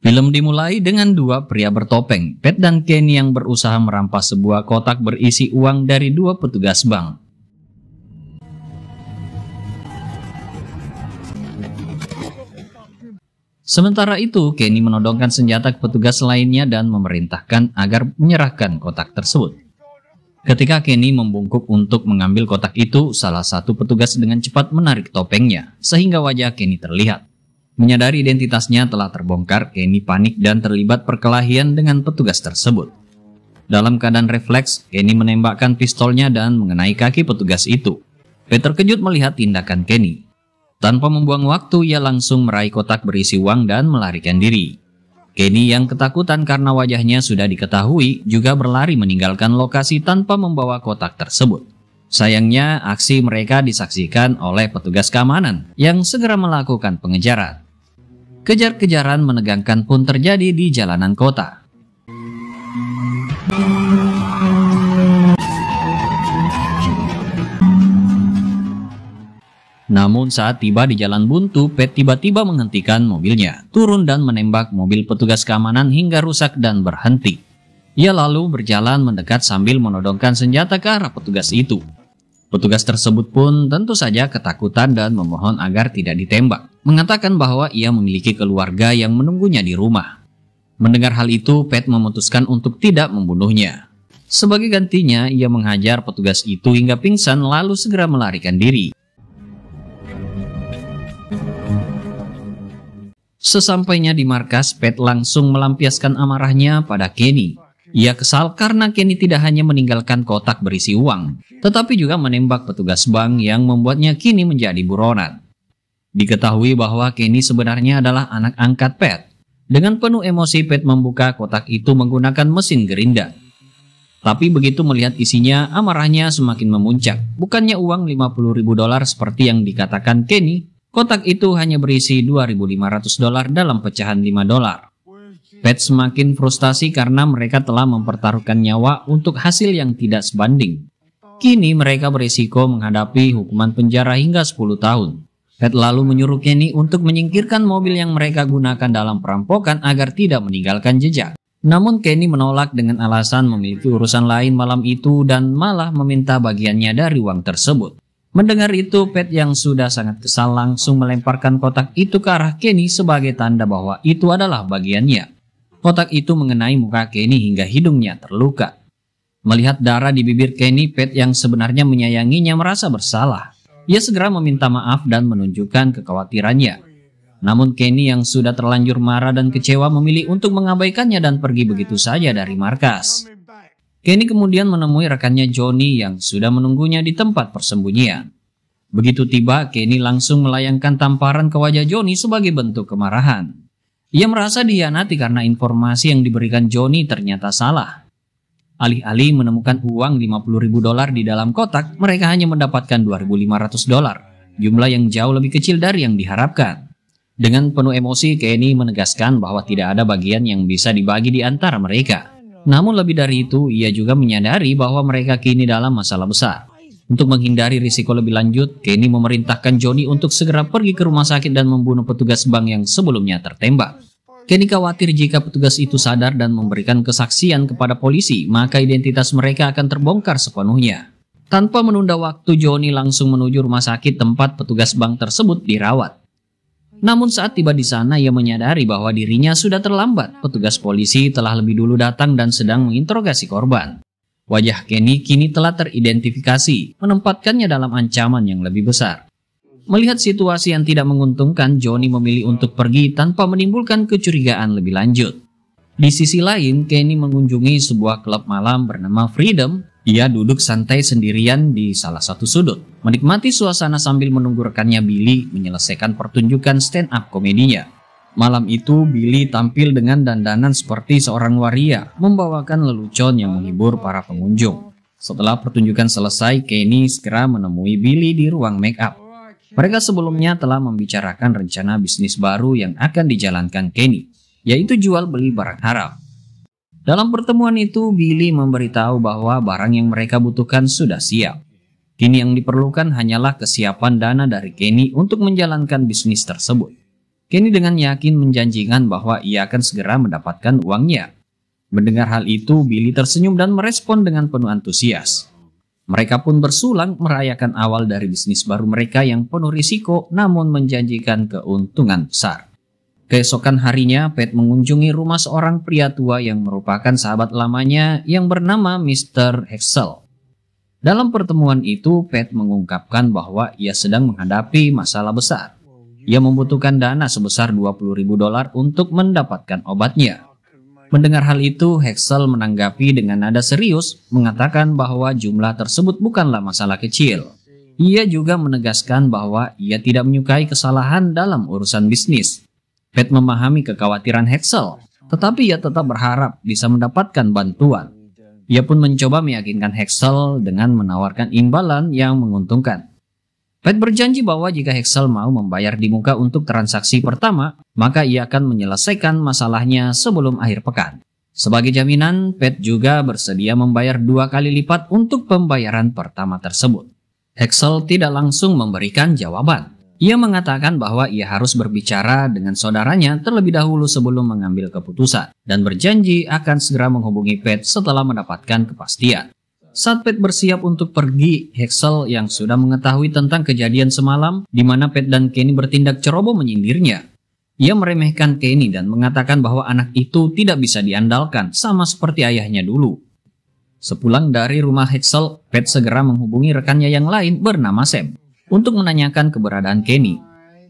Film dimulai dengan dua pria bertopeng, Pat dan Kenny, yang berusaha merampas sebuah kotak berisi uang dari dua petugas bank. Sementara itu, Kenny menodongkan senjata ke petugas lainnya dan memerintahkan agar menyerahkan kotak tersebut. Ketika Kenny membungkuk untuk mengambil kotak itu, salah satu petugas dengan cepat menarik topengnya, sehingga wajah Kenny terlihat. Menyadari identitasnya telah terbongkar, Kenny panik dan terlibat perkelahian dengan petugas tersebut. Dalam keadaan refleks, Kenny menembakkan pistolnya dan mengenai kaki petugas itu. Pat terkejut melihat tindakan Kenny. Tanpa membuang waktu, ia langsung meraih kotak berisi uang dan melarikan diri. Kenny yang ketakutan karena wajahnya sudah diketahui juga berlari meninggalkan lokasi tanpa membawa kotak tersebut. Sayangnya, aksi mereka disaksikan oleh petugas keamanan yang segera melakukan pengejaran. Kejar-kejaran menegangkan pun terjadi di jalanan kota. Namun saat tiba di jalan buntu, Pat tiba-tiba menghentikan mobilnya, turun dan menembak mobil petugas keamanan hingga rusak dan berhenti. Ia lalu berjalan mendekat sambil menodongkan senjata ke arah petugas itu. Petugas tersebut pun tentu saja ketakutan dan memohon agar tidak ditembak, mengatakan bahwa ia memiliki keluarga yang menunggunya di rumah. Mendengar hal itu, Pat memutuskan untuk tidak membunuhnya. Sebagai gantinya, ia menghajar petugas itu hingga pingsan lalu segera melarikan diri. Sesampainya di markas, Pat langsung melampiaskan amarahnya pada Kenny. Ia kesal karena Kenny tidak hanya meninggalkan kotak berisi uang, tetapi juga menembak petugas bank yang membuatnya kini menjadi buronan. Diketahui bahwa Kenny sebenarnya adalah anak angkat Pat. Dengan penuh emosi, Pat membuka kotak itu menggunakan mesin gerinda. Tapi begitu melihat isinya, amarahnya semakin memuncak. Bukannya uang $50.000 seperti yang dikatakan Kenny, kotak itu hanya berisi $2.500 dalam pecahan $5. Pat semakin frustasi karena mereka telah mempertaruhkan nyawa untuk hasil yang tidak sebanding. Kini mereka berisiko menghadapi hukuman penjara hingga 10 tahun. Pat lalu menyuruh Kenny untuk menyingkirkan mobil yang mereka gunakan dalam perampokan agar tidak meninggalkan jejak. Namun Kenny menolak dengan alasan memiliki urusan lain malam itu dan malah meminta bagiannya dari uang tersebut. Mendengar itu, Pat yang sudah sangat kesal langsung melemparkan kotak itu ke arah Kenny sebagai tanda bahwa itu adalah bagiannya. Kotak itu mengenai muka Kenny hingga hidungnya terluka. Melihat darah di bibir Kenny, Pat yang sebenarnya menyayanginya merasa bersalah. Ia segera meminta maaf dan menunjukkan kekhawatirannya. Namun Kenny yang sudah terlanjur marah dan kecewa memilih untuk mengabaikannya dan pergi begitu saja dari markas. Kenny kemudian menemui rekannya Johnny yang sudah menunggunya di tempat persembunyian. Begitu tiba, Kenny langsung melayangkan tamparan ke wajah Johnny sebagai bentuk kemarahan. Ia merasa dihianati karena informasi yang diberikan Johnny ternyata salah. Alih-alih menemukan uang $50.000 di dalam kotak, mereka hanya mendapatkan $2.500, jumlah yang jauh lebih kecil dari yang diharapkan. Dengan penuh emosi, Kenny menegaskan bahwa tidak ada bagian yang bisa dibagi di antara mereka. Namun lebih dari itu, ia juga menyadari bahwa mereka kini dalam masalah besar. Untuk menghindari risiko lebih lanjut, Kenny memerintahkan Johnny untuk segera pergi ke rumah sakit dan membunuh petugas bank yang sebelumnya tertembak. Kenny khawatir jika petugas itu sadar dan memberikan kesaksian kepada polisi, maka identitas mereka akan terbongkar sepenuhnya. Tanpa menunda waktu, Johnny langsung menuju rumah sakit tempat petugas bank tersebut dirawat. Namun saat tiba di sana, ia menyadari bahwa dirinya sudah terlambat. Petugas polisi telah lebih dulu datang dan sedang menginterogasi korban. Wajah Kenny kini telah teridentifikasi, menempatkannya dalam ancaman yang lebih besar. Melihat situasi yang tidak menguntungkan, Johnny memilih untuk pergi tanpa menimbulkan kecurigaan lebih lanjut. Di sisi lain, Kenny mengunjungi sebuah klub malam bernama Freedom. Ia duduk santai sendirian di salah satu sudut, menikmati suasana sambil menunggu rekannya Billy menyelesaikan pertunjukan stand-up komedinya. Malam itu, Billy tampil dengan dandanan seperti seorang waria, membawakan lelucon yang menghibur para pengunjung. Setelah pertunjukan selesai, Kenny segera menemui Billy di ruang make-up. Mereka sebelumnya telah membicarakan rencana bisnis baru yang akan dijalankan Kenny, yaitu jual beli barang haram. Dalam pertemuan itu, Billy memberitahu bahwa barang yang mereka butuhkan sudah siap. Kini yang diperlukan hanyalah kesiapan dana dari Kenny untuk menjalankan bisnis tersebut. Kenny dengan yakin menjanjikan bahwa ia akan segera mendapatkan uangnya. Mendengar hal itu, Billy tersenyum dan merespon dengan penuh antusias. Mereka pun bersulang merayakan awal dari bisnis baru mereka yang penuh risiko namun menjanjikan keuntungan besar. Keesokan harinya, Pat mengunjungi rumah seorang pria tua yang merupakan sahabat lamanya yang bernama Mr. Hexel. Dalam pertemuan itu, Pat mengungkapkan bahwa ia sedang menghadapi masalah besar. Ia membutuhkan dana sebesar $20.000 untuk mendapatkan obatnya. Mendengar hal itu, Hexel menanggapi dengan nada serius, mengatakan bahwa jumlah tersebut bukanlah masalah kecil. Ia juga menegaskan bahwa ia tidak menyukai kesalahan dalam urusan bisnis. Pat memahami kekhawatiran Hexel, tetapi ia tetap berharap bisa mendapatkan bantuan. Ia pun mencoba meyakinkan Hexel dengan menawarkan imbalan yang menguntungkan. Pat berjanji bahwa jika Hexel mau membayar di muka untuk transaksi pertama, maka ia akan menyelesaikan masalahnya sebelum akhir pekan. Sebagai jaminan, Pat juga bersedia membayar 2 kali lipat untuk pembayaran pertama tersebut. Hexel tidak langsung memberikan jawaban. Ia mengatakan bahwa ia harus berbicara dengan saudaranya terlebih dahulu sebelum mengambil keputusan, dan berjanji akan segera menghubungi Pat setelah mendapatkan kepastian. Saat Pat bersiap untuk pergi, Hexel yang sudah mengetahui tentang kejadian semalam di mana Pat dan Kenny bertindak ceroboh menyindirnya. Ia meremehkan Kenny dan mengatakan bahwa anak itu tidak bisa diandalkan sama seperti ayahnya dulu. Sepulang dari rumah Hexel, Pat segera menghubungi rekannya yang lain bernama Sam untuk menanyakan keberadaan Kenny.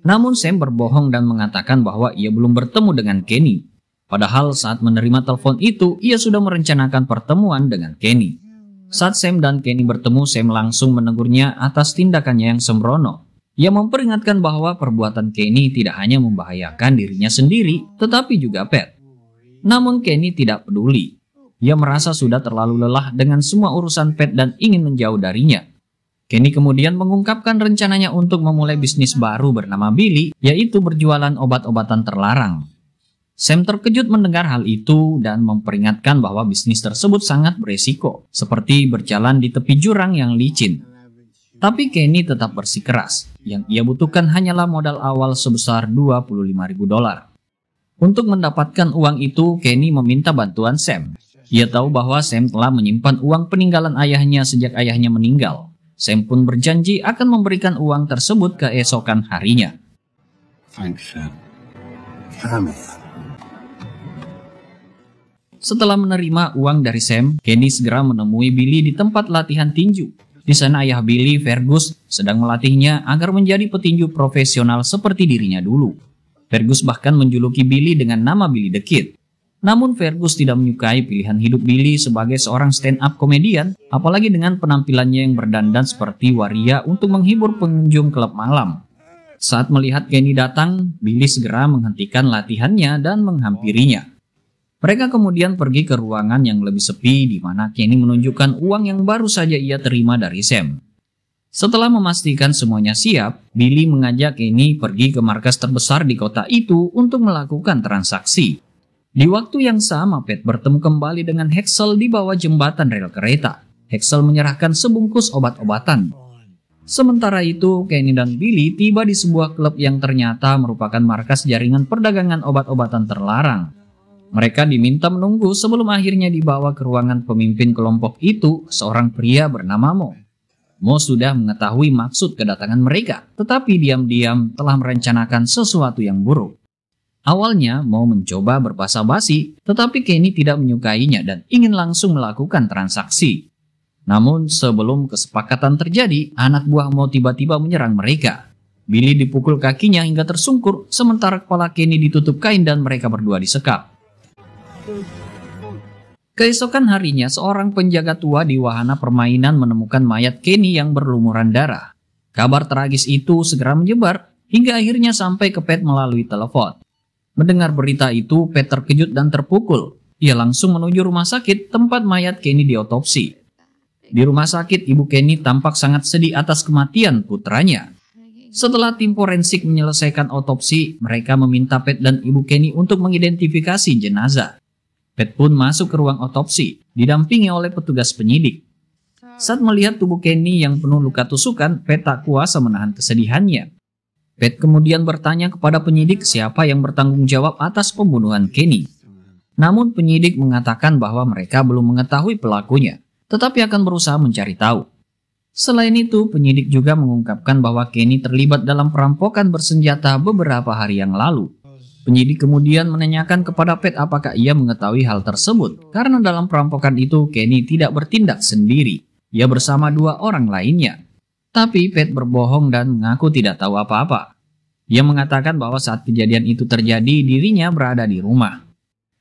Namun Sam berbohong dan mengatakan bahwa ia belum bertemu dengan Kenny. Padahal saat menerima telepon itu, ia sudah merencanakan pertemuan dengan Kenny. Saat Sam dan Kenny bertemu, Sam langsung menegurnya atas tindakannya yang sembrono. Ia memperingatkan bahwa perbuatan Kenny tidak hanya membahayakan dirinya sendiri, tetapi juga Pat. Namun Kenny tidak peduli. Ia merasa sudah terlalu lelah dengan semua urusan Pat dan ingin menjauh darinya. Kenny kemudian mengungkapkan rencananya untuk memulai bisnis baru bernama Billy, yaitu berjualan obat-obatan terlarang. Sam terkejut mendengar hal itu dan memperingatkan bahwa bisnis tersebut sangat beresiko, seperti berjalan di tepi jurang yang licin. Tapi Kenny tetap bersikeras, yang ia butuhkan hanyalah modal awal sebesar $25.000. Untuk mendapatkan uang itu, Kenny meminta bantuan Sam. Ia tahu bahwa Sam telah menyimpan uang peninggalan ayahnya sejak ayahnya meninggal. Sam pun berjanji akan memberikan uang tersebut keesokan harinya. Thanks, Sam. Setelah menerima uang dari Sam, Kenny segera menemui Billy di tempat latihan tinju. Di sana ayah Billy, Fergus, sedang melatihnya agar menjadi petinju profesional seperti dirinya dulu. Fergus bahkan menjuluki Billy dengan nama Billy the Kid. Namun Fergus tidak menyukai pilihan hidup Billy sebagai seorang stand-up komedian, apalagi dengan penampilannya yang berdandan seperti waria untuk menghibur pengunjung klub malam. Saat melihat Kenny datang, Billy segera menghentikan latihannya dan menghampirinya. Mereka kemudian pergi ke ruangan yang lebih sepi di mana Kenny menunjukkan uang yang baru saja ia terima dari Sam. Setelah memastikan semuanya siap, Billy mengajak Kenny pergi ke markas terbesar di kota itu untuk melakukan transaksi. Di waktu yang sama, Pat bertemu kembali dengan Hexel di bawah jembatan rel kereta. Hexel menyerahkan sebungkus obat-obatan. Sementara itu, Kenny dan Billy tiba di sebuah klub yang ternyata merupakan markas jaringan perdagangan obat-obatan terlarang. Mereka diminta menunggu sebelum akhirnya dibawa ke ruangan pemimpin kelompok itu, seorang pria bernama Mo. Mo sudah mengetahui maksud kedatangan mereka, tetapi diam-diam telah merencanakan sesuatu yang buruk. Awalnya Mo mencoba berbasa-basi, tetapi Kenny tidak menyukainya dan ingin langsung melakukan transaksi. Namun sebelum kesepakatan terjadi, anak buah Mo tiba-tiba menyerang mereka. Billy dipukul kakinya hingga tersungkur, sementara kepala Kenny ditutup kain dan mereka berdua disekap. Keesokan harinya, seorang penjaga tua di wahana permainan menemukan mayat Kenny yang berlumuran darah. Kabar tragis itu segera menyebar hingga akhirnya sampai ke Pat melalui telepon. Mendengar berita itu, Pat terkejut dan terpukul. Ia langsung menuju rumah sakit tempat mayat Kenny diotopsi. Di rumah sakit, ibu Kenny tampak sangat sedih atas kematian putranya. Setelah tim forensik menyelesaikan otopsi, mereka meminta Pat dan ibu Kenny untuk mengidentifikasi jenazah. Pat pun masuk ke ruang otopsi, didampingi oleh petugas penyidik. Saat melihat tubuh Kenny yang penuh luka tusukan, Pat tak kuasa menahan kesedihannya. Pat kemudian bertanya kepada penyidik siapa yang bertanggung jawab atas pembunuhan Kenny. Namun penyidik mengatakan bahwa mereka belum mengetahui pelakunya, tetapi akan berusaha mencari tahu. Selain itu, penyidik juga mengungkapkan bahwa Kenny terlibat dalam perampokan bersenjata beberapa hari yang lalu. Penyidik kemudian menanyakan kepada Pat apakah ia mengetahui hal tersebut, karena dalam perampokan itu Kenny tidak bertindak sendiri, ia bersama 2 orang lainnya. Tapi Pat berbohong dan mengaku tidak tahu apa-apa. Ia mengatakan bahwa saat kejadian itu terjadi, dirinya berada di rumah.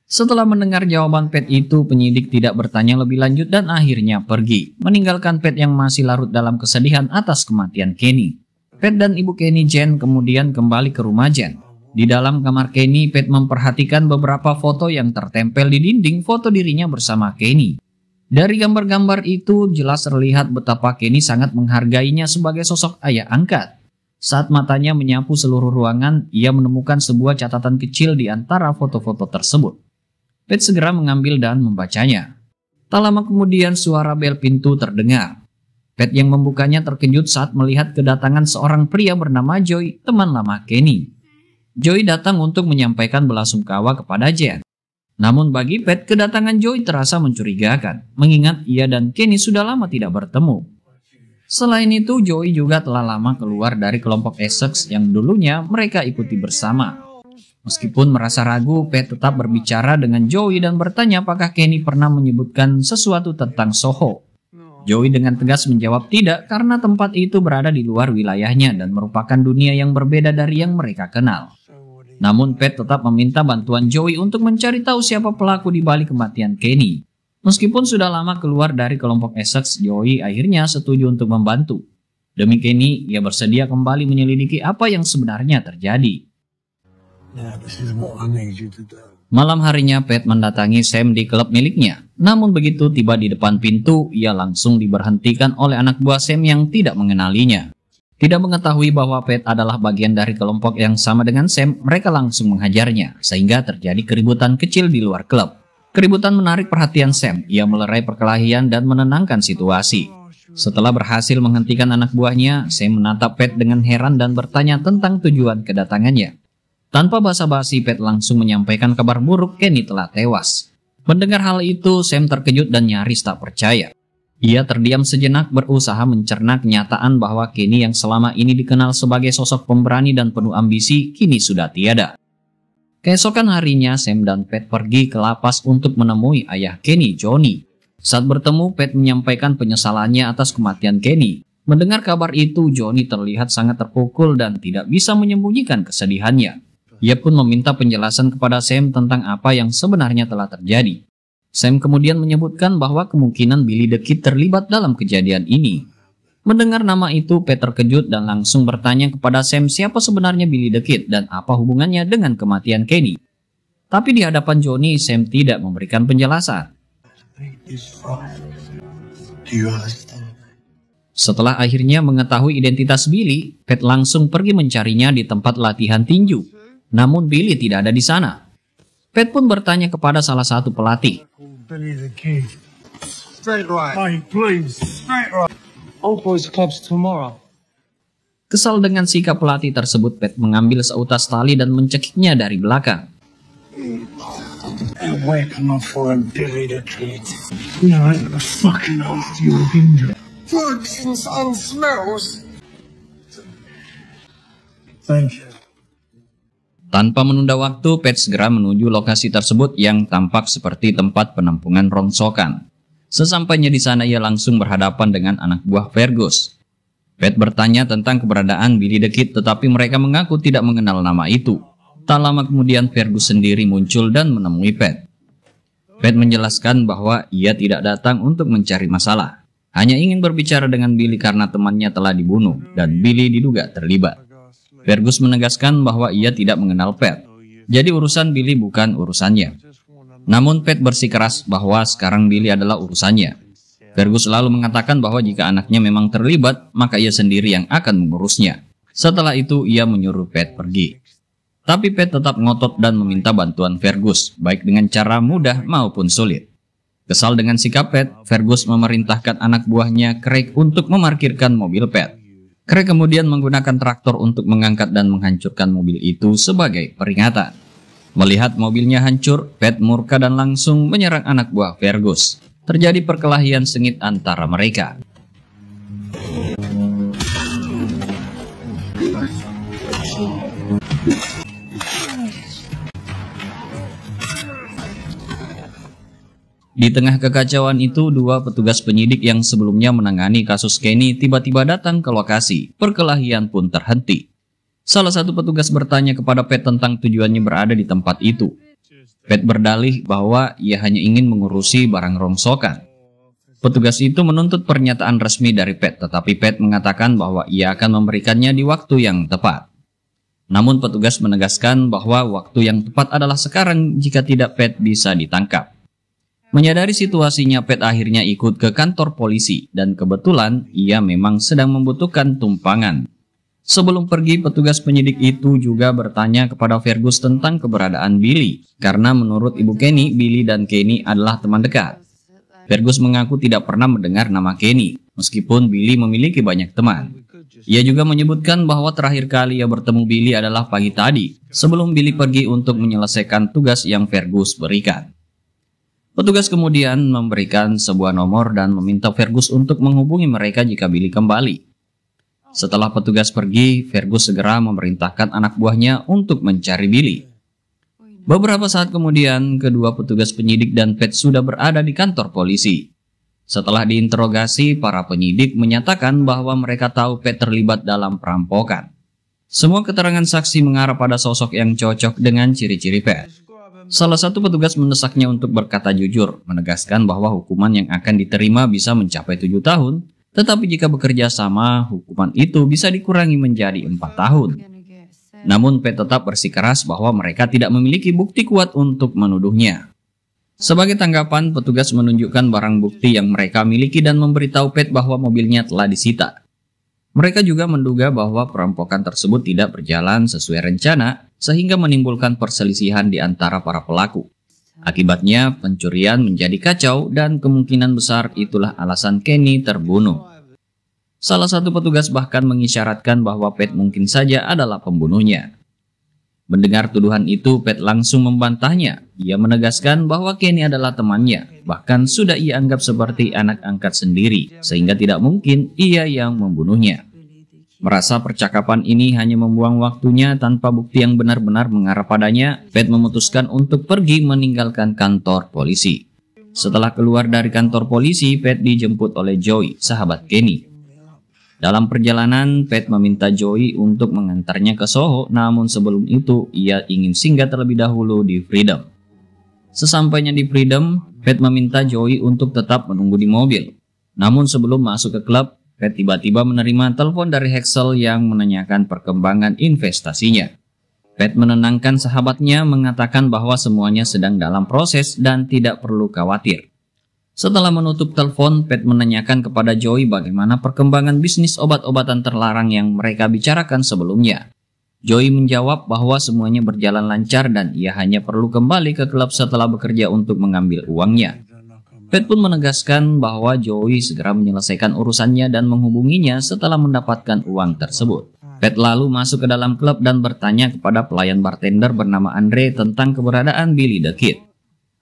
Setelah mendengar jawaban Pat itu, penyidik tidak bertanya lebih lanjut dan akhirnya pergi, meninggalkan Pat yang masih larut dalam kesedihan atas kematian Kenny. Pat dan ibu Kenny, Jen, kemudian kembali ke rumah Jen. Di dalam kamar Kenny, Pat memperhatikan beberapa foto yang tertempel di dinding foto dirinya bersama Kenny. Dari gambar-gambar itu jelas terlihat betapa Kenny sangat menghargainya sebagai sosok ayah angkat. Saat matanya menyapu seluruh ruangan, ia menemukan sebuah catatan kecil di antara foto-foto tersebut. Pat segera mengambil dan membacanya. Tak lama kemudian suara bel pintu terdengar. Pat yang membukanya terkejut saat melihat kedatangan seorang pria bernama Joy, teman lama Kenny. Joy datang untuk menyampaikan belasungkawa kepada Jen. Namun bagi Pat, kedatangan Joy terasa mencurigakan, mengingat ia dan Kenny sudah lama tidak bertemu. Selain itu, Joy juga telah lama keluar dari kelompok Essex yang dulunya mereka ikuti bersama. Meskipun merasa ragu, Pat tetap berbicara dengan Joey dan bertanya apakah Kenny pernah menyebutkan sesuatu tentang Soho. Joey dengan tegas menjawab tidak karena tempat itu berada di luar wilayahnya dan merupakan dunia yang berbeda dari yang mereka kenal. Namun Pat tetap meminta bantuan Joey untuk mencari tahu siapa pelaku di balik kematian Kenny. Meskipun sudah lama keluar dari kelompok Essex, Joey akhirnya setuju untuk membantu. Demi Kenny, ia bersedia kembali menyelidiki apa yang sebenarnya terjadi. Malam harinya Pat mendatangi Sam di klub miliknya. Namun begitu tiba di depan pintu, ia langsung diberhentikan oleh anak buah Sam yang tidak mengenalinya. Tidak mengetahui bahwa Pat adalah bagian dari kelompok yang sama dengan Sam, mereka langsung menghajarnya, sehingga terjadi keributan kecil di luar klub. Keributan menarik perhatian Sam, ia melerai perkelahian dan menenangkan situasi. Setelah berhasil menghentikan anak buahnya, Sam menatap Pat dengan heran dan bertanya tentang tujuan kedatangannya. Tanpa basa-basi, Pat langsung menyampaikan kabar buruk Kenny telah tewas. Mendengar hal itu, Sam terkejut dan nyaris tak percaya. Ia terdiam sejenak berusaha mencerna kenyataan bahwa Kenny yang selama ini dikenal sebagai sosok pemberani dan penuh ambisi, kini sudah tiada. Keesokan harinya, Sam dan Pat pergi ke lapas untuk menemui ayah Kenny, Johnny. Saat bertemu, Pat menyampaikan penyesalannya atas kematian Kenny. Mendengar kabar itu, Johnny terlihat sangat terpukul dan tidak bisa menyembunyikan kesedihannya. Ia pun meminta penjelasan kepada Sam tentang apa yang sebenarnya telah terjadi. Sam kemudian menyebutkan bahwa kemungkinan Billy the Kid terlibat dalam kejadian ini. Mendengar nama itu, Pat terkejut dan langsung bertanya kepada Sam siapa sebenarnya Billy the Kid dan apa hubungannya dengan kematian Kenny. Tapi di hadapan Johnny, Sam tidak memberikan penjelasan. Setelah akhirnya mengetahui identitas Billy, Pat langsung pergi mencarinya di tempat latihan tinju. Namun Billy tidak ada di sana. Pat pun bertanya kepada salah satu pelatih. Billy the Kid. Straight right. Mate, please. Straight right. Old boys clubs tomorrow. Kesal dengan sikap pelatih tersebut, Pat mengambil seutas tali dan mencekiknya dari belakang. Where can I find Billy the Kid? You ain't the fucking old you're injured. Drugs and smells. Thank you. Tanpa menunda waktu, Pat segera menuju lokasi tersebut yang tampak seperti tempat penampungan rongsokan. Sesampainya di sana, ia langsung berhadapan dengan anak buah Fergus. Pat bertanya tentang keberadaan Billy the Kid, tetapi mereka mengaku tidak mengenal nama itu. Tak lama kemudian, Fergus sendiri muncul dan menemui Pat. Pat menjelaskan bahwa ia tidak datang untuk mencari masalah. Hanya ingin berbicara dengan Billy karena temannya telah dibunuh, dan Billy diduga terlibat. Fergus menegaskan bahwa ia tidak mengenal Pat, jadi urusan Billy bukan urusannya. Namun Pat bersikeras bahwa sekarang Billy adalah urusannya. Fergus selalu mengatakan bahwa jika anaknya memang terlibat, maka ia sendiri yang akan mengurusnya. Setelah itu ia menyuruh Pat pergi. Tapi Pat tetap ngotot dan meminta bantuan Fergus, baik dengan cara mudah maupun sulit. Kesal dengan sikap Pat, Fergus memerintahkan anak buahnya Craig untuk memarkirkan mobil Pat. Craig kemudian menggunakan traktor untuk mengangkat dan menghancurkan mobil itu sebagai peringatan. Melihat mobilnya hancur, Pat murka dan langsung menyerang anak buah Fergus. Terjadi perkelahian sengit antara mereka. Di tengah kekacauan itu, dua petugas penyidik yang sebelumnya menangani kasus Kenny tiba-tiba datang ke lokasi. Perkelahian pun terhenti. Salah satu petugas bertanya kepada Pat tentang tujuannya berada di tempat itu. Pat berdalih bahwa ia hanya ingin mengurusi barang rongsokan. Petugas itu menuntut pernyataan resmi dari Pat, tetapi Pat mengatakan bahwa ia akan memberikannya di waktu yang tepat. Namun petugas menegaskan bahwa waktu yang tepat adalah sekarang, jika tidak Pat bisa ditangkap. Menyadari situasinya, Pat akhirnya ikut ke kantor polisi dan kebetulan ia memang sedang membutuhkan tumpangan. Sebelum pergi, petugas penyidik itu juga bertanya kepada Fergus tentang keberadaan Billy, karena menurut ibu Kenny, Billy dan Kenny adalah teman dekat. Fergus mengaku tidak pernah mendengar nama Kenny, meskipun Billy memiliki banyak teman. Ia juga menyebutkan bahwa terakhir kali ia bertemu Billy adalah pagi tadi, sebelum Billy pergi untuk menyelesaikan tugas yang Fergus berikan. Petugas kemudian memberikan sebuah nomor dan meminta Fergus untuk menghubungi mereka jika Billy kembali. Setelah petugas pergi, Fergus segera memerintahkan anak buahnya untuk mencari Billy. Beberapa saat kemudian, kedua petugas penyidik dan Pat sudah berada di kantor polisi. Setelah diinterogasi, para penyidik menyatakan bahwa mereka tahu Pat terlibat dalam perampokan. Semua keterangan saksi mengarah pada sosok yang cocok dengan ciri-ciri Pat. Salah satu petugas mendesaknya untuk berkata jujur, menegaskan bahwa hukuman yang akan diterima bisa mencapai 7 tahun, tetapi jika bekerja sama, hukuman itu bisa dikurangi menjadi 4 tahun. Namun Pat tetap bersikeras bahwa mereka tidak memiliki bukti kuat untuk menuduhnya. Sebagai tanggapan, petugas menunjukkan barang bukti yang mereka miliki dan memberitahu Pat bahwa mobilnya telah disita. Mereka juga menduga bahwa perampokan tersebut tidak berjalan sesuai rencana, sehingga menimbulkan perselisihan di antara para pelaku. Akibatnya, pencurian menjadi kacau dan kemungkinan besar itulah alasan Kenny terbunuh. Salah satu petugas bahkan mengisyaratkan bahwa Pat mungkin saja adalah pembunuhnya. Mendengar tuduhan itu, Pat langsung membantahnya. Ia menegaskan bahwa Kenny adalah temannya, bahkan sudah ia anggap seperti anak angkat sendiri, sehingga tidak mungkin ia yang membunuhnya. Merasa percakapan ini hanya membuang waktunya tanpa bukti yang benar-benar mengarah padanya, Pat memutuskan untuk pergi meninggalkan kantor polisi. Setelah keluar dari kantor polisi, Pat dijemput oleh Joey, sahabat Kenny. Dalam perjalanan, Pat meminta Joey untuk mengantarnya ke Soho, namun sebelum itu ia ingin singgah terlebih dahulu di Freedom. Sesampainya di Freedom, Pat meminta Joey untuk tetap menunggu di mobil. Namun sebelum masuk ke klub, Pat tiba-tiba menerima telepon dari Hexel yang menanyakan perkembangan investasinya. Pat menenangkan sahabatnya, mengatakan bahwa semuanya sedang dalam proses dan tidak perlu khawatir. Setelah menutup telepon, Pat menanyakan kepada Joey bagaimana perkembangan bisnis obat-obatan terlarang yang mereka bicarakan sebelumnya. Joey menjawab bahwa semuanya berjalan lancar dan ia hanya perlu kembali ke klub setelah bekerja untuk mengambil uangnya. Pat pun menegaskan bahwa Joey segera menyelesaikan urusannya dan menghubunginya setelah mendapatkan uang tersebut. Pat lalu masuk ke dalam klub dan bertanya kepada pelayan bartender bernama Andre tentang keberadaan Billy the Kid.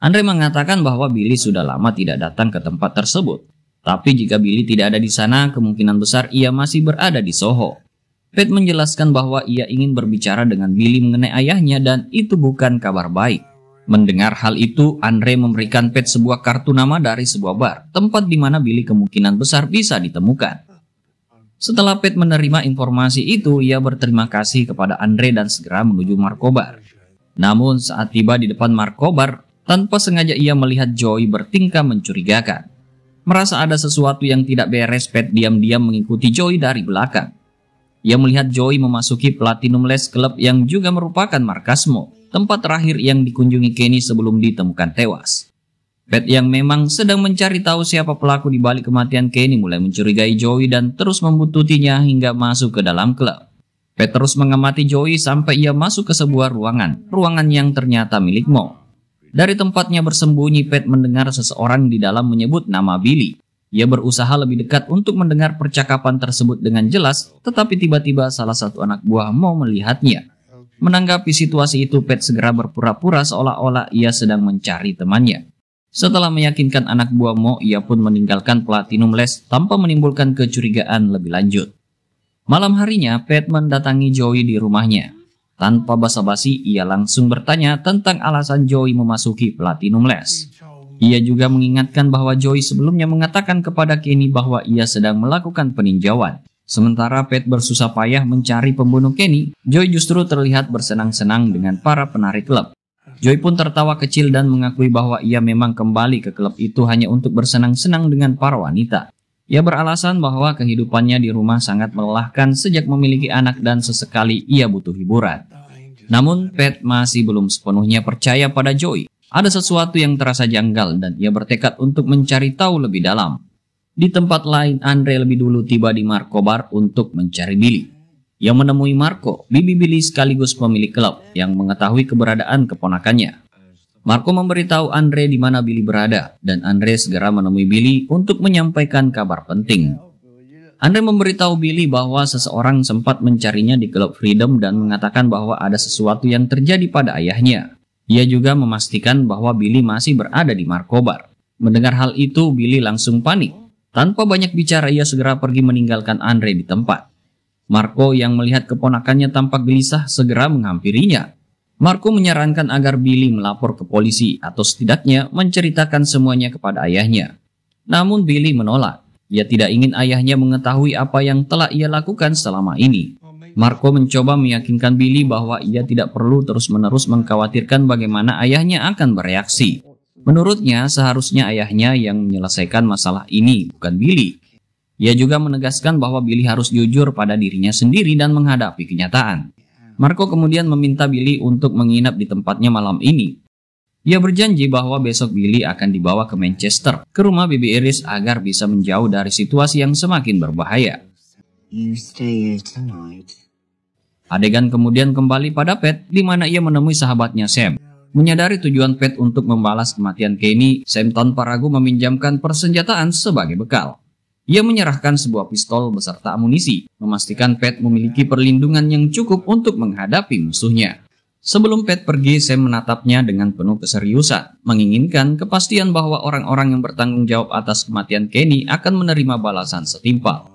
Andre mengatakan bahwa Billy sudah lama tidak datang ke tempat tersebut. Tapi jika Billy tidak ada di sana, kemungkinan besar ia masih berada di Soho. Pat menjelaskan bahwa ia ingin berbicara dengan Billy mengenai ayahnya dan itu bukan kabar baik. Mendengar hal itu, Andre memberikan Pat sebuah kartu nama dari sebuah bar, tempat di mana Billy kemungkinan besar bisa ditemukan. Setelah Pat menerima informasi itu, ia berterima kasih kepada Andre dan segera menuju Markobar. Namun saat tiba di depan Markobar, tanpa sengaja ia melihat Joey bertingkah mencurigakan. Merasa ada sesuatu yang tidak beres, Pat diam-diam mengikuti Joey dari belakang. Ia melihat Joey memasuki Platinum Les Club yang juga merupakan markas Mo, tempat terakhir yang dikunjungi Kenny sebelum ditemukan tewas. Pat yang memang sedang mencari tahu siapa pelaku di balik kematian Kenny mulai mencurigai Joey dan terus membuntutinya hingga masuk ke dalam klub. Pat terus mengamati Joey sampai ia masuk ke sebuah ruangan yang ternyata milik Mo. Dari tempatnya bersembunyi, Pat mendengar seseorang di dalam menyebut nama Billy. Ia berusaha lebih dekat untuk mendengar percakapan tersebut dengan jelas, tetapi tiba-tiba salah satu anak buah Mo melihatnya. Menanggapi situasi itu, Pat segera berpura-pura seolah-olah ia sedang mencari temannya. Setelah meyakinkan anak buah Mo, ia pun meninggalkan Platinum Les tanpa menimbulkan kecurigaan lebih lanjut. Malam harinya, Pat mendatangi Joey di rumahnya. Tanpa basa-basi, ia langsung bertanya tentang alasan Joey memasuki Platinum Les. Ia juga mengingatkan bahwa Joey sebelumnya mengatakan kepada Kenny bahwa ia sedang melakukan peninjauan. Sementara Pat bersusah payah mencari pembunuh Kenny, Joey justru terlihat bersenang-senang dengan para penarik klub. Joey pun tertawa kecil dan mengakui bahwa ia memang kembali ke klub itu hanya untuk bersenang-senang dengan para wanita. Ia beralasan bahwa kehidupannya di rumah sangat melelahkan sejak memiliki anak dan sesekali ia butuh hiburan. Namun Pat masih belum sepenuhnya percaya pada Joey. Ada sesuatu yang terasa janggal dan ia bertekad untuk mencari tahu lebih dalam. Di tempat lain, Andre lebih dulu tiba di Marco Bar untuk mencari Billy. Ia menemui Marco, bibi Billy sekaligus pemilik klub yang mengetahui keberadaan keponakannya. Marco memberitahu Andre di mana Billy berada dan Andre segera menemui Billy untuk menyampaikan kabar penting. Andre memberitahu Billy bahwa seseorang sempat mencarinya di klub Freedom dan mengatakan bahwa ada sesuatu yang terjadi pada ayahnya. Ia juga memastikan bahwa Billy masih berada di Marco Bar. Mendengar hal itu, Billy langsung panik. Tanpa banyak bicara, ia segera pergi meninggalkan Andre di tempat. Marco yang melihat keponakannya tampak gelisah segera menghampirinya. Marco menyarankan agar Billy melapor ke polisi atau setidaknya menceritakan semuanya kepada ayahnya. Namun Billy menolak. Ia tidak ingin ayahnya mengetahui apa yang telah ia lakukan selama ini. Marco mencoba meyakinkan Billy bahwa ia tidak perlu terus-menerus mengkhawatirkan bagaimana ayahnya akan bereaksi. Menurutnya, seharusnya ayahnya yang menyelesaikan masalah ini, bukan Billy. Ia juga menegaskan bahwa Billy harus jujur pada dirinya sendiri dan menghadapi kenyataan. Marco kemudian meminta Billy untuk menginap di tempatnya malam ini. Ia berjanji bahwa besok Billy akan dibawa ke Manchester, ke rumah Bibi Iris agar bisa menjauh dari situasi yang semakin berbahaya. You stay here tonight. Adegan kemudian kembali pada Pat, di mana ia menemui sahabatnya Sam. Menyadari tujuan Pat untuk membalas kematian Kenny, Sam tanpa ragu meminjamkan persenjataan sebagai bekal. Ia menyerahkan sebuah pistol beserta amunisi, memastikan Pat memiliki perlindungan yang cukup untuk menghadapi musuhnya. Sebelum Pat pergi, Sam menatapnya dengan penuh keseriusan, menginginkan kepastian bahwa orang-orang yang bertanggung jawab atas kematian Kenny akan menerima balasan setimpal.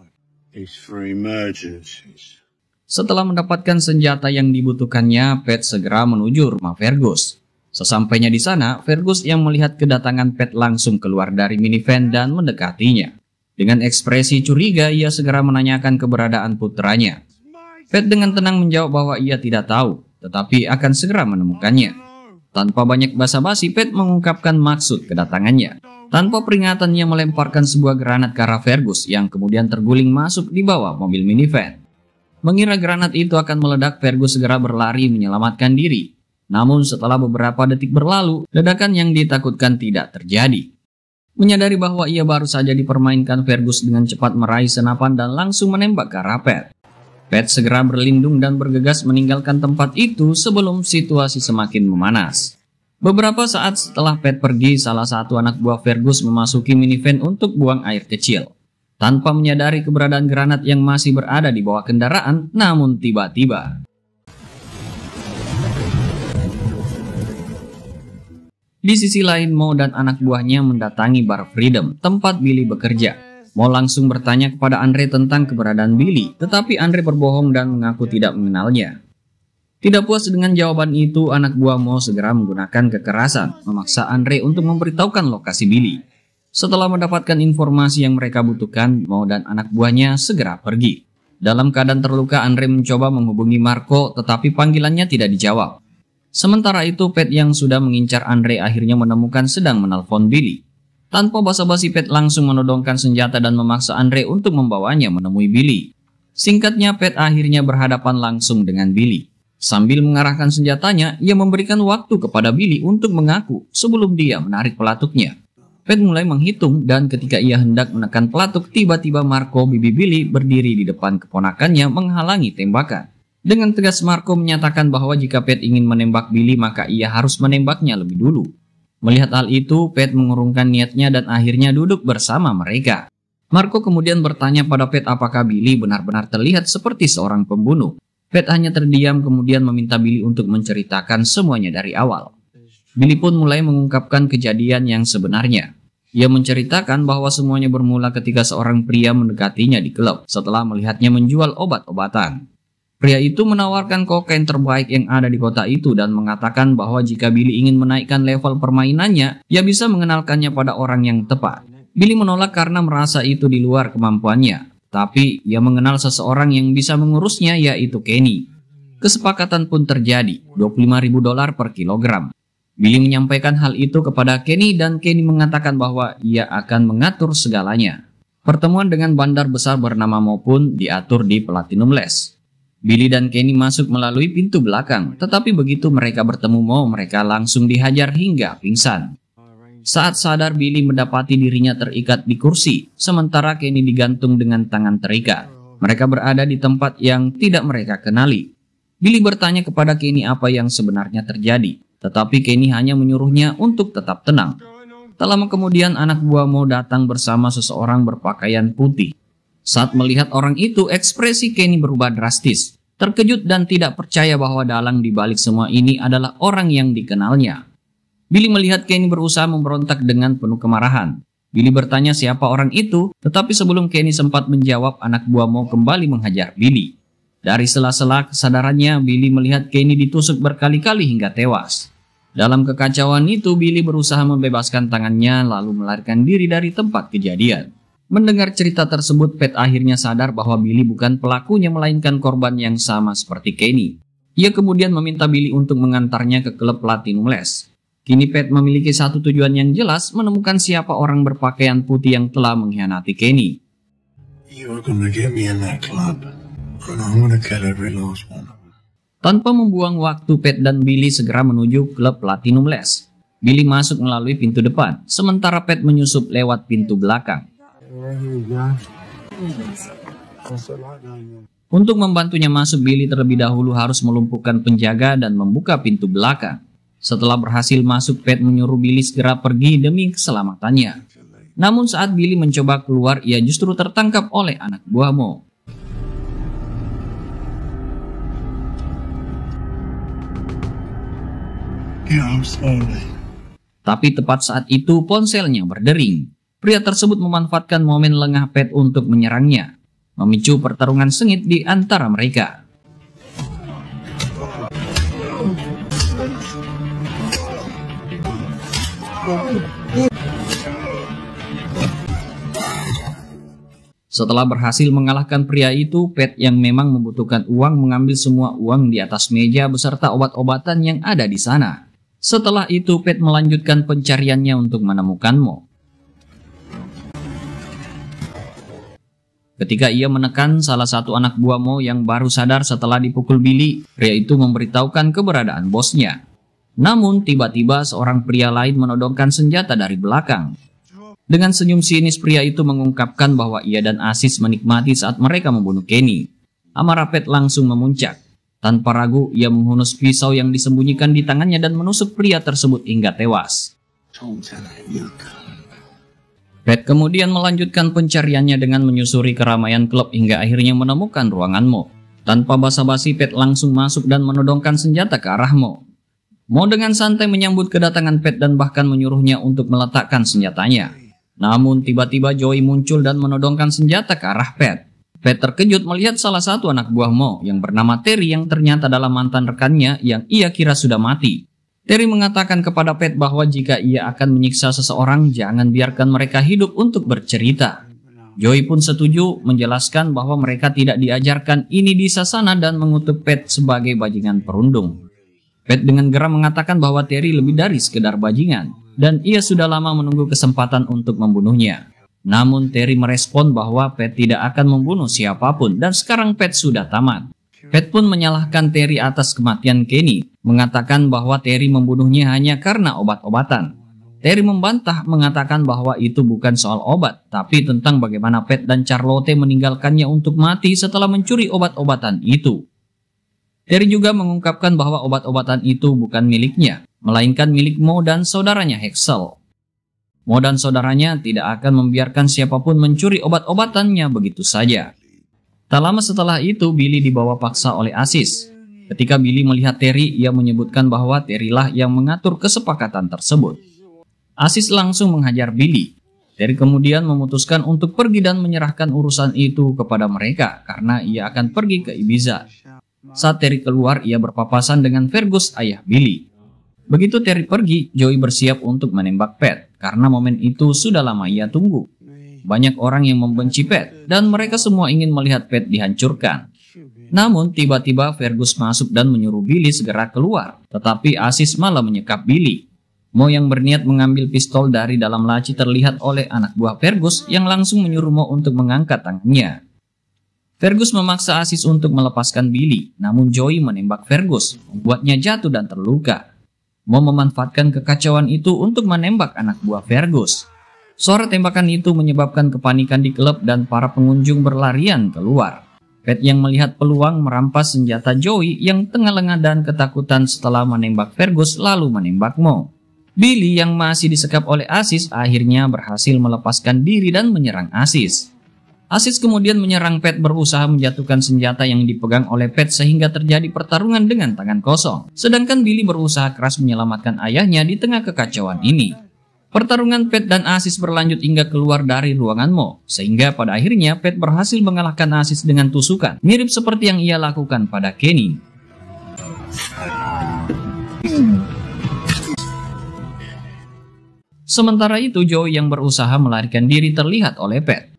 It's for emergencies. Setelah mendapatkan senjata yang dibutuhkannya, Pat segera menuju rumah Fergus. Sesampainya di sana, Fergus yang melihat kedatangan Pat langsung keluar dari minivan dan mendekatinya. Dengan ekspresi curiga, ia segera menanyakan keberadaan putranya. Pat dengan tenang menjawab bahwa ia tidak tahu, tetapi akan segera menemukannya. Tanpa banyak basa-basi, Pat mengungkapkan maksud kedatangannya. Tanpa peringatan, ia melemparkan sebuah granat ke arah Fergus yang kemudian terguling masuk di bawah mobil minivan. Mengira granat itu akan meledak, Fergus segera berlari menyelamatkan diri. Namun setelah beberapa detik berlalu, ledakan yang ditakutkan tidak terjadi. Menyadari bahwa ia baru saja dipermainkan, Fergus dengan cepat meraih senapan dan langsung menembak ke arah Pat. Pat segera berlindung dan bergegas meninggalkan tempat itu sebelum situasi semakin memanas. Beberapa saat setelah Pat pergi, salah satu anak buah Fergus memasuki minivan untuk buang air kecil. Tanpa menyadari keberadaan granat yang masih berada di bawah kendaraan, namun tiba-tiba di sisi lain, Mo dan anak buahnya mendatangi bar Freedom, tempat Billy bekerja. Mo langsung bertanya kepada Andre tentang keberadaan Billy, tetapi Andre berbohong dan mengaku tidak mengenalnya. Tidak puas dengan jawaban itu, anak buah Mo segera menggunakan kekerasan, memaksa Andre untuk memberitahukan lokasi Billy. Setelah mendapatkan informasi yang mereka butuhkan, Mo dan anak buahnya segera pergi. Dalam keadaan terluka, Andre mencoba menghubungi Marco, tetapi panggilannya tidak dijawab. Sementara itu, Pat yang sudah mengincar Andre akhirnya menemukan sedang menelpon Billy. Tanpa basa-basi, Pat langsung menodongkan senjata dan memaksa Andre untuk membawanya menemui Billy. Singkatnya, Pat akhirnya berhadapan langsung dengan Billy. Sambil mengarahkan senjatanya, ia memberikan waktu kepada Billy untuk mengaku sebelum dia menarik pelatuknya. Pat mulai menghitung dan ketika ia hendak menekan pelatuk, tiba-tiba Marco, bibi Billy, berdiri di depan keponakannya menghalangi tembakan. Dengan tegas Marco menyatakan bahwa jika Pat ingin menembak Billy maka ia harus menembaknya lebih dulu. Melihat hal itu, Pat mengurungkan niatnya dan akhirnya duduk bersama mereka. Marco kemudian bertanya pada Pat apakah Billy benar-benar terlihat seperti seorang pembunuh. Pat hanya terdiam kemudian meminta Billy untuk menceritakan semuanya dari awal. Billy pun mulai mengungkapkan kejadian yang sebenarnya. Ia menceritakan bahwa semuanya bermula ketika seorang pria mendekatinya di klub setelah melihatnya menjual obat-obatan. Pria itu menawarkan kokain terbaik yang ada di kota itu dan mengatakan bahwa jika Billy ingin menaikkan level permainannya, ia bisa mengenalkannya pada orang yang tepat. Billy menolak karena merasa itu di luar kemampuannya, tapi ia mengenal seseorang yang bisa mengurusnya, yaitu Kenny. Kesepakatan pun terjadi, $25.000 per kilogram. Billy menyampaikan hal itu kepada Kenny dan Kenny mengatakan bahwa ia akan mengatur segalanya. Pertemuan dengan bandar besar bernama Mo pun diatur di Platinum Lace. Billy dan Kenny masuk melalui pintu belakang, tetapi begitu mereka bertemu Mo, mereka langsung dihajar hingga pingsan. Saat sadar, Billy mendapati dirinya terikat di kursi, sementara Kenny digantung dengan tangan terikat. Mereka berada di tempat yang tidak mereka kenali. Billy bertanya kepada Kenny apa yang sebenarnya terjadi, tetapi Kenny hanya menyuruhnya untuk tetap tenang. Tak lama kemudian anak buah Mo datang bersama seseorang berpakaian putih. Saat melihat orang itu, ekspresi Kenny berubah drastis. Terkejut dan tidak percaya bahwa dalang di balik semua ini adalah orang yang dikenalnya. Billy melihat Kenny berusaha memberontak dengan penuh kemarahan. Billy bertanya siapa orang itu, tetapi sebelum Kenny sempat menjawab, anak buah Mo kembali menghajar Billy. Dari sela-sela kesadarannya, Billy melihat Kenny ditusuk berkali-kali hingga tewas. Dalam kekacauan itu, Billy berusaha membebaskan tangannya lalu melarikan diri dari tempat kejadian. Mendengar cerita tersebut, Pat akhirnya sadar bahwa Billy bukan pelakunya melainkan korban yang sama seperti Kenny. Ia kemudian meminta Billy untuk mengantarnya ke klub Platinum Lace. Kini Pat memiliki satu tujuan yang jelas, menemukan siapa orang berpakaian putih yang telah mengkhianati Kenny. You're gonna get me in that club, and I'm gonna kill every last one of them. Tanpa membuang waktu, Pat dan Billy segera menuju klub Platinum Lace. Billy masuk melalui pintu depan, sementara Pat menyusup lewat pintu belakang. Untuk membantunya masuk, Billy terlebih dahulu harus melumpuhkan penjaga dan membuka pintu belakang. Setelah berhasil masuk, Pat menyuruh Billy segera pergi demi keselamatannya. Namun saat Billy mencoba keluar, ia justru tertangkap oleh anak buah Mo. Tapi tepat saat itu ponselnya berdering. Pria tersebut memanfaatkan momen lengah Pat untuk menyerangnya, memicu pertarungan sengit di antara mereka. Setelah berhasil mengalahkan pria itu, Pat yang memang membutuhkan uang mengambil semua uang di atas meja beserta obat-obatan yang ada di sana. Setelah itu, Pat melanjutkan pencariannya untuk menemukan Mo. Ketika ia menekan salah satu anak buah Mo yang baru sadar setelah dipukul Billy, pria itu memberitahukan keberadaan bosnya. Namun tiba-tiba seorang pria lain menodongkan senjata dari belakang. Dengan senyum sinis, pria itu mengungkapkan bahwa ia dan Aziz menikmati saat mereka membunuh Kenny. Amarah Pat langsung memuncak. Tanpa ragu, ia menghunus pisau yang disembunyikan di tangannya dan menusuk pria tersebut hingga tewas. Pat kemudian melanjutkan pencariannya dengan menyusuri keramaian klub hingga akhirnya menemukan ruangan Mo. Tanpa basa-basi, Pat langsung masuk dan menodongkan senjata ke arah Mo. Mo dengan santai menyambut kedatangan Pat dan bahkan menyuruhnya untuk meletakkan senjatanya. Namun tiba-tiba Joey muncul dan menodongkan senjata ke arah Pat. Pat terkejut melihat salah satu anak buah Mo yang bernama Terry yang ternyata adalah mantan rekannya yang ia kira sudah mati. Terry mengatakan kepada Pat bahwa jika ia akan menyiksa seseorang, jangan biarkan mereka hidup untuk bercerita. Joey pun setuju, menjelaskan bahwa mereka tidak diajarkan ini di Sasana dan mengutuk Pat sebagai bajingan perundung. Pat dengan geram mengatakan bahwa Terry lebih dari sekedar bajingan, dan ia sudah lama menunggu kesempatan untuk membunuhnya. Namun Terry merespon bahwa Pat tidak akan membunuh siapapun dan sekarang Pat sudah tamat. Pat pun menyalahkan Terry atas kematian Kenny, mengatakan bahwa Terry membunuhnya hanya karena obat-obatan. Terry membantah mengatakan bahwa itu bukan soal obat, tapi tentang bagaimana Pat dan Charlotte meninggalkannya untuk mati setelah mencuri obat-obatan itu. Terry juga mengungkapkan bahwa obat-obatan itu bukan miliknya, melainkan milik Mo dan saudaranya Hexel. Mo dan saudaranya tidak akan membiarkan siapapun mencuri obat-obatannya begitu saja. Tak lama setelah itu, Billy dibawa paksa oleh Aziz. Ketika Billy melihat Terry, ia menyebutkan bahwa Terry lah yang mengatur kesepakatan tersebut. Aziz langsung menghajar Billy. Terry kemudian memutuskan untuk pergi dan menyerahkan urusan itu kepada mereka karena ia akan pergi ke Ibiza. Saat Terry keluar, ia berpapasan dengan Fergus, ayah Billy. Begitu Terry pergi, Joey bersiap untuk menembak Pat karena momen itu sudah lama ia tunggu. Banyak orang yang membenci Pat dan mereka semua ingin melihat Pat dihancurkan. Namun tiba-tiba Fergus masuk dan menyuruh Billy segera keluar, tetapi Aziz malah menyekap Billy. Mo yang berniat mengambil pistol dari dalam laci terlihat oleh anak buah Fergus yang langsung menyuruh Mo untuk mengangkat tangannya. Fergus memaksa Aziz untuk melepaskan Billy, namun Joey menembak Fergus, membuatnya jatuh dan terluka. Mo memanfaatkan kekacauan itu untuk menembak anak buah Fergus. Suara tembakan itu menyebabkan kepanikan di klub dan para pengunjung berlarian keluar. Pat yang melihat peluang merampas senjata Joey yang tengah lengah dan ketakutan setelah menembak Fergus lalu menembak Mo. Billy yang masih disekap oleh Aziz akhirnya berhasil melepaskan diri dan menyerang Aziz. Aziz kemudian menyerang Pat berusaha menjatuhkan senjata yang dipegang oleh Pat sehingga terjadi pertarungan dengan tangan kosong. Sedangkan Billy berusaha keras menyelamatkan ayahnya di tengah kekacauan ini. Pertarungan Pat dan Aziz berlanjut hingga keluar dari ruangan Mo, sehingga pada akhirnya Pat berhasil mengalahkan Aziz dengan tusukan, mirip seperti yang ia lakukan pada Kenny. Sementara itu, Joey yang berusaha melarikan diri terlihat oleh Pat.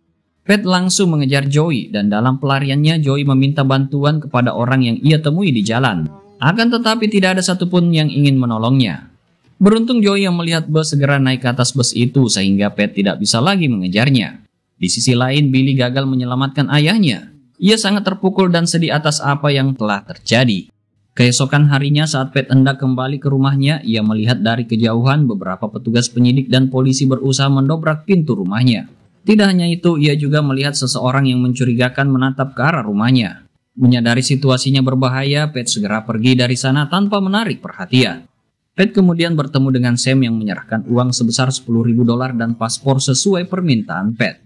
Pat langsung mengejar Joey dan dalam pelariannya Joey meminta bantuan kepada orang yang ia temui di jalan. Akan tetapi tidak ada satupun yang ingin menolongnya. Beruntung Joey yang melihat bus segera naik ke atas bus itu sehingga Pat tidak bisa lagi mengejarnya. Di sisi lain, Billy gagal menyelamatkan ayahnya. Ia sangat terpukul dan sedih atas apa yang telah terjadi. Keesokan harinya saat Pat hendak kembali ke rumahnya, ia melihat dari kejauhan beberapa petugas penyidik dan polisi berusaha mendobrak pintu rumahnya. Tidak hanya itu, ia juga melihat seseorang yang mencurigakan menatap ke arah rumahnya. Menyadari situasinya berbahaya, Pat segera pergi dari sana tanpa menarik perhatian. Pat kemudian bertemu dengan Sam yang menyerahkan uang sebesar $10.000 dan paspor sesuai permintaan Pat.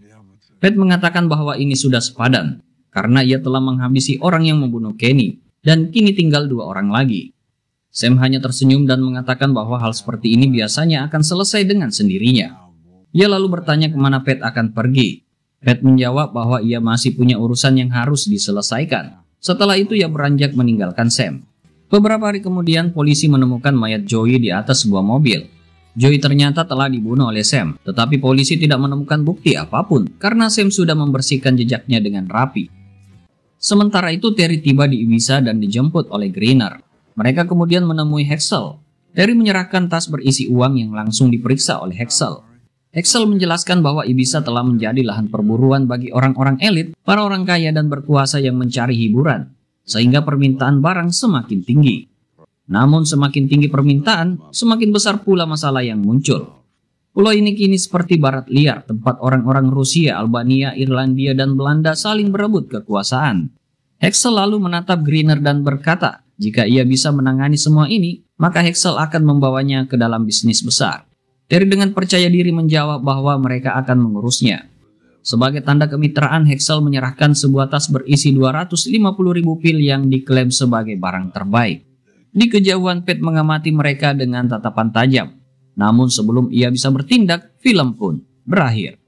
Pat mengatakan bahwa ini sudah sepadan, karena ia telah menghabisi orang yang membunuh Kenny. Dan kini tinggal 2 orang lagi. Sam hanya tersenyum dan mengatakan bahwa hal seperti ini biasanya akan selesai dengan sendirinya. Ia lalu bertanya kemana Pat akan pergi. Pat menjawab bahwa ia masih punya urusan yang harus diselesaikan. Setelah itu ia beranjak meninggalkan Sam. Beberapa hari kemudian polisi menemukan mayat Joey di atas sebuah mobil. Joey ternyata telah dibunuh oleh Sam, tetapi polisi tidak menemukan bukti apapun karena Sam sudah membersihkan jejaknya dengan rapi. Sementara itu Terry tiba di Ibiza dan dijemput oleh Greener. Mereka kemudian menemui Hexel. Terry menyerahkan tas berisi uang yang langsung diperiksa oleh Hexel. Hexel menjelaskan bahwa Ibiza telah menjadi lahan perburuan bagi orang-orang elit, para orang kaya dan berkuasa yang mencari hiburan, sehingga permintaan barang semakin tinggi. Namun semakin tinggi permintaan, semakin besar pula masalah yang muncul. Pulau ini kini seperti barat liar, tempat orang-orang Rusia, Albania, Irlandia, dan Belanda saling berebut kekuasaan. Hexel lalu menatap Greener dan berkata, jika ia bisa menangani semua ini, maka Hexel akan membawanya ke dalam bisnis besar. Terry dengan percaya diri menjawab bahwa mereka akan mengurusnya. Sebagai tanda kemitraan, Hexel menyerahkan sebuah tas berisi 250.000 pil yang diklaim sebagai barang terbaik. Di kejauhan, Pat mengamati mereka dengan tatapan tajam. Namun sebelum ia bisa bertindak, film pun berakhir.